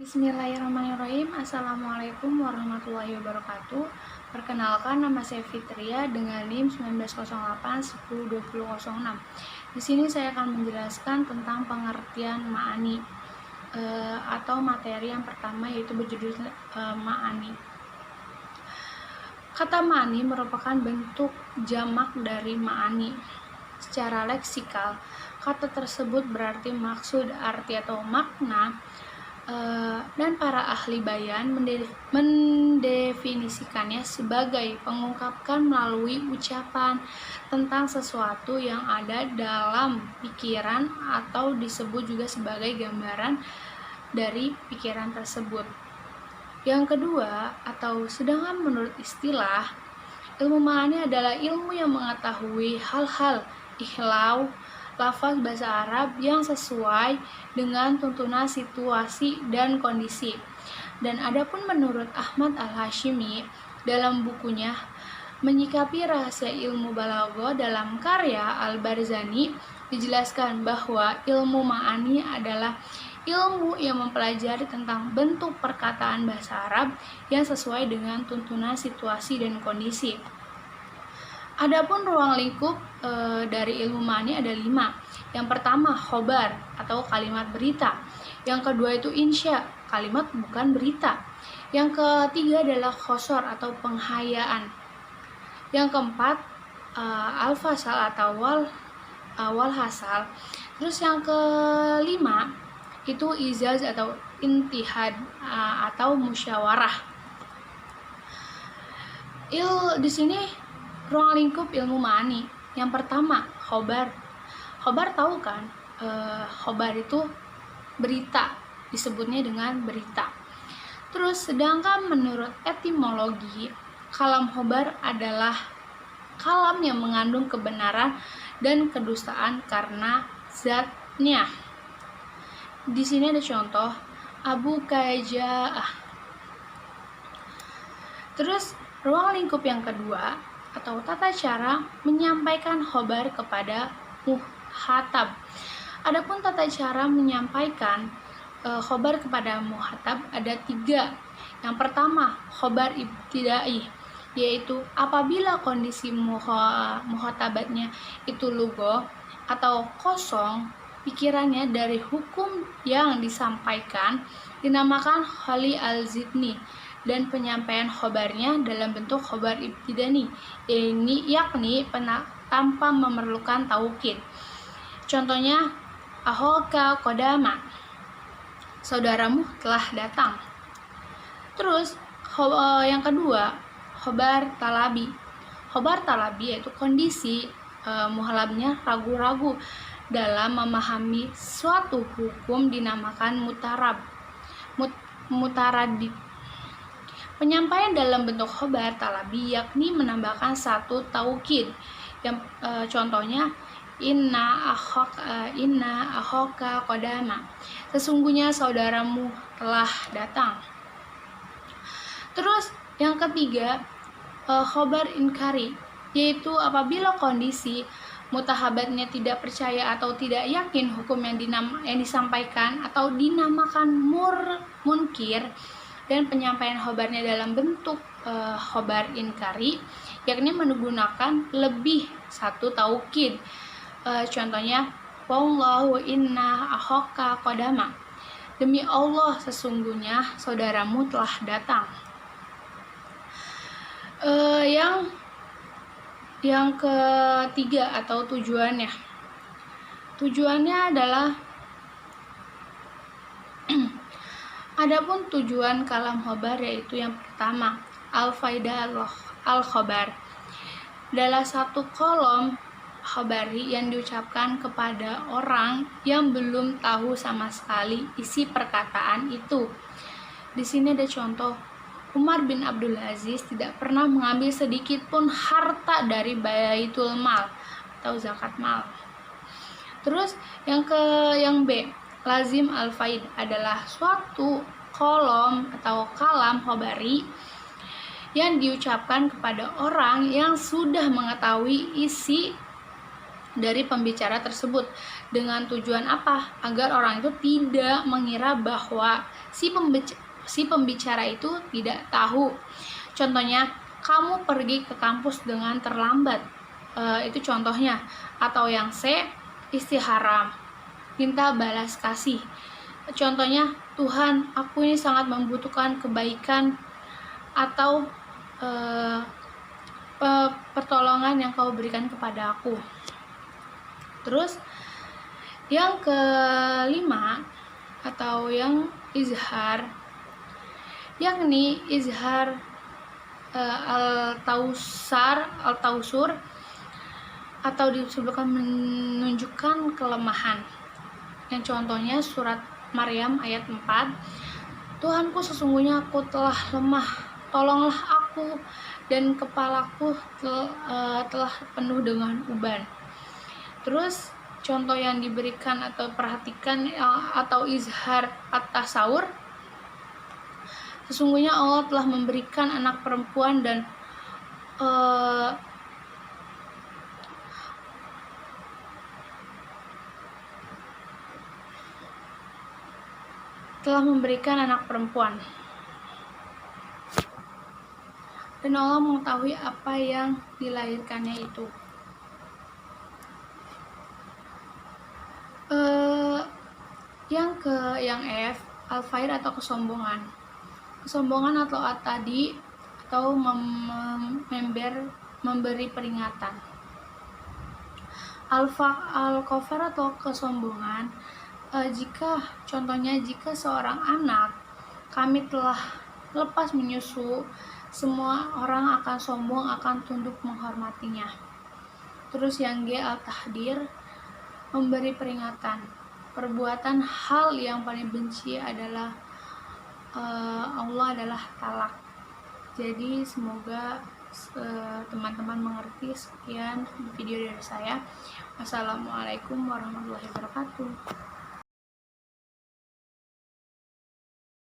Bismillahirrahmanirrahim. Assalamualaikum warahmatullahi wabarakatuh. Perkenalkan, nama saya Fitria dengan NIM 1908 10 20 06. Di sini saya akan menjelaskan tentang pengertian ma'ani atau materi yang pertama, yaitu berjudul ma'ani. Kata ma'ani merupakan bentuk jamak dari ma'ani. Secara leksikal, kata tersebut berarti maksud, arti, atau makna, dan para ahli bayan mendefinisikannya sebagai pengungkapkan melalui ucapan tentang sesuatu yang ada dalam pikiran atau disebut juga sebagai gambaran dari pikiran tersebut. Yang kedua, atau sedangkan menurut istilah, ilmu ma'ani adalah ilmu yang mengetahui hal-hal ihlau lafaz bahasa Arab yang sesuai dengan tuntunan situasi dan kondisi. Dan adapun menurut Ahmad Al-Hashimi dalam bukunya Menyikapi Rahasia Ilmu Balaghah dalam karya Al-Barzani, dijelaskan bahwa ilmu ma'ani adalah ilmu yang mempelajari tentang bentuk perkataan bahasa Arab yang sesuai dengan tuntunan situasi dan kondisi. Adapun ruang lingkup dari ilmu ma'ani ada 5. Yang pertama, khobar atau kalimat berita. Yang kedua itu insya, kalimat bukan berita. Yang ketiga adalah khosor atau penghayaan. Yang keempat, al-fasal atau walhasal. Terus yang kelima itu izaz atau intihad atau musyawarah. Di sini ruang lingkup ilmu ma'ani. Yang pertama, khobar. Khobar tahu kan? Khobar itu berita, disebutnya dengan berita. Terus sedangkan menurut etimologi, kalam khobar adalah kalam yang mengandung kebenaran dan kedustaan karena zatnya. Di sini ada contoh Abu Kaja'ah. Terus ruang lingkup yang kedua atau tata cara menyampaikan khobar kepada muhatab. Adapun tata cara menyampaikan khobar kepada muhatab ada 3. Yang pertama, khobar ibtidai, yaitu apabila kondisi muhatabatnya itu lugo atau kosong pikirannya dari hukum yang disampaikan, dinamakan khali al-zidni, dan penyampaian khobarnya dalam bentuk khobar ibtidani, yakni tanpa memerlukan taukid. Contohnya, ahoka kodama, saudaramu telah datang. Terus yang kedua, khobar talabi. Khobar talabi yaitu kondisi muhalabnya ragu-ragu dalam memahami suatu hukum, dinamakan mutaradid. Penyampaian dalam bentuk khobar talabi yakni menambahkan satu taukid. Yang contohnya inna akhoka kodama, sesungguhnya saudaramu telah datang. Terus yang ketiga, khobar inkari, yaitu apabila kondisi mutahabatnya tidak percaya atau tidak yakin hukum yang disampaikan atau dinamakan munkir, dan penyampaian khobarnya dalam bentuk khobar inkari, yakni menggunakan lebih satu taukid. Contohnya, wallahu inna akhoka kodama, demi Allah sesungguhnya saudaramu telah datang. Yang ketiga atau tujuannya adalah adapun tujuan kalam khobar yaitu yang pertama, al-faidah al-khobar, adalah satu kolom khobari yang diucapkan kepada orang yang belum tahu sama sekali isi perkataan itu. Di sini ada contoh, Umar bin Abdul Aziz tidak pernah mengambil sedikit pun harta dari baitul mal atau zakat mal. Terus yang B, lazim al-faid, adalah suatu kolom atau kalam khobari yang diucapkan kepada orang yang sudah mengetahui isi dari pembicara tersebut. Dengan tujuan apa? Agar orang itu tidak mengira bahwa si pembicara itu tidak tahu. Contohnya, kamu pergi ke kampus dengan terlambat. Itu contohnya. Atau yang C, istiharam, minta balas kasih. Contohnya, Tuhan, aku ini sangat membutuhkan kebaikan atau pertolongan yang kau berikan kepada aku. Terus yang kelima atau yang izhar, yakni izhar al-tausur atau disebutkan menunjukkan kelemahan. Yang contohnya surat Maryam ayat 4, Tuhanku, sesungguhnya aku telah lemah, tolonglah aku, dan kepalaku telah penuh dengan uban. Terus contoh yang diberikan atau perhatikan atau izhar at-tasaur, sesungguhnya Allah telah memberikan anak perempuan dan dan Allah mengetahui apa yang dilahirkannya itu. Yang F, al-fair atau kesombongan. Kesombongan atau tadi atau memberi peringatan. Al-kafar atau kesombongan, jika seorang anak kami telah lepas menyusu, semua orang akan sombong, akan tunduk menghormatinya. Terus yang G, al-tahdir, memberi peringatan. Perbuatan hal yang paling benci adalah Allah adalah talak. Jadi semoga teman-teman mengerti. Sekian video dari saya. Wassalamualaikum warahmatullahi wabarakatuh.